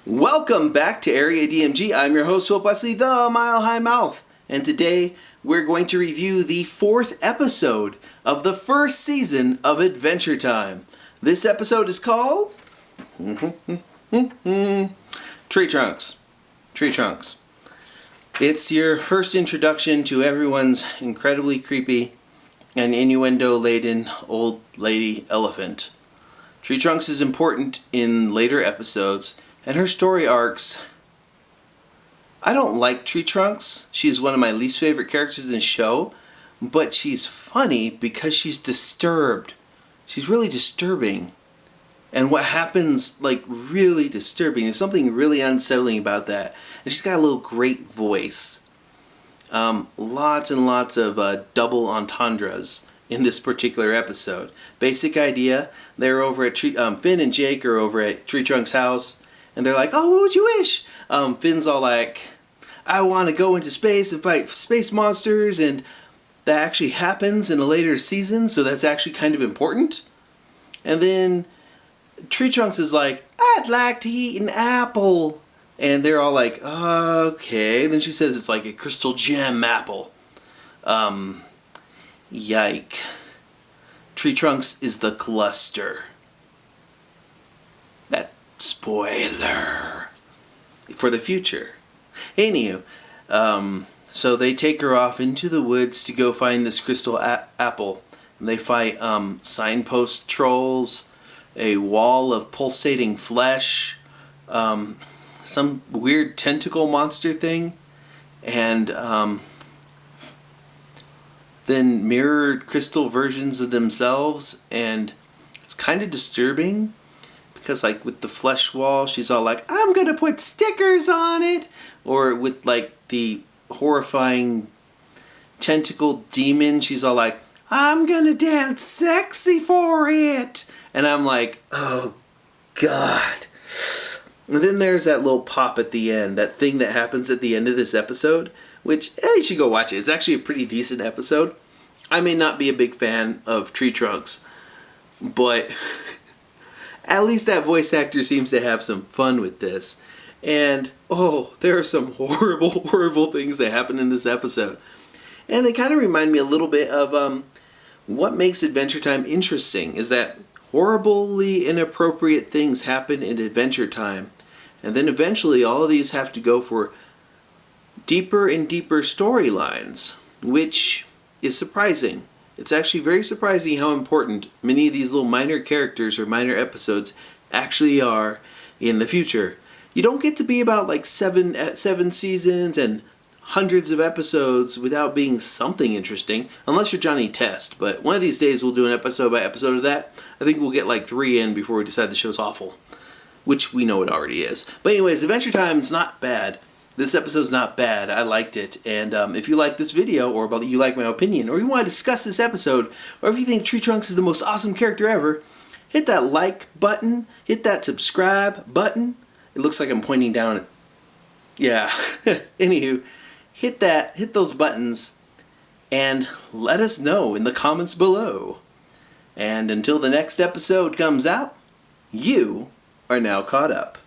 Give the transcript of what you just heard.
Welcome back to Area DMG. I'm your host, Philip Wesley, the Mile High Mouth. And today we're going to review the 4th episode of the first season of Adventure Time. This episode is called Tree Trunks. Tree Trunks. It's your first introduction to everyone's incredibly creepy and innuendo-laden old lady elephant. Tree Trunks is important in later episodes, and her story arcs. I don't like Tree Trunks. She's one of my least favorite characters in the show, but she's funny because she's disturbed. She's really disturbing. And what happens, really disturbing. There's something really unsettling about that. And she's got a little great voice. Lots and lots of double entendres in this particular episode. Basic idea, they're over at Finn and Jake are over at Tree Trunks' house. And they're like, oh, what would you wish? Finn's all like, I want to go into space and fight space monsters, and that actually happens in a later season, so that's actually kind of important. And then Tree Trunks is like, I'd like to eat an apple. And they're all like, okay. Then she says it's like a crystal gem apple. Yike. Tree Trunks is the cluster. That spoiler for the future. Anywho, so they take her off into the woods to go find this crystal apple. And they fight signpost trolls, a wall of pulsating flesh, some weird tentacle monster thing, and then mirrored crystal versions of themselves. And it's kind of disturbing. Because with the flesh wall, she's all like, I'm gonna put stickers on it. Or with the horrifying tentacle demon, she's all like, I'm gonna dance sexy for it. And I'm like, oh God. And then there's that little pop at the end, that thing that happens at the end of this episode, which, you should go watch it. It's actually a pretty decent episode. I may not be a big fan of Tree Trunks, but at least that voice actor seems to have some fun with this. And, there are some horrible, horrible things that happen in this episode. And they kind of remind me a little bit of what makes Adventure Time interesting, is that horribly inappropriate things happen in Adventure Time. And then eventually all of these have to go for deeper and deeper storylines, which is surprising. It's actually very surprising how important many of these little minor characters or minor episodes actually are in the future. You don't get to be about seven seasons and hundreds of episodes without being something interesting, unless you're Johnny Test. But one of these days we'll do an episode by episode of that. I think we'll get 3 in before we decide the show's awful, which we know it already is. But anyways, Adventure Time is not bad. This episode's not bad. I liked it. And if you like this video, or you like my opinion, or you want to discuss this episode, or if you think Tree Trunks is the most awesome character ever, hit that like button, hit that subscribe button. It looks like I'm pointing down at... Yeah. Anywho, hit those buttons, and let us know in the comments below. And until the next episode comes out, you are now caught up.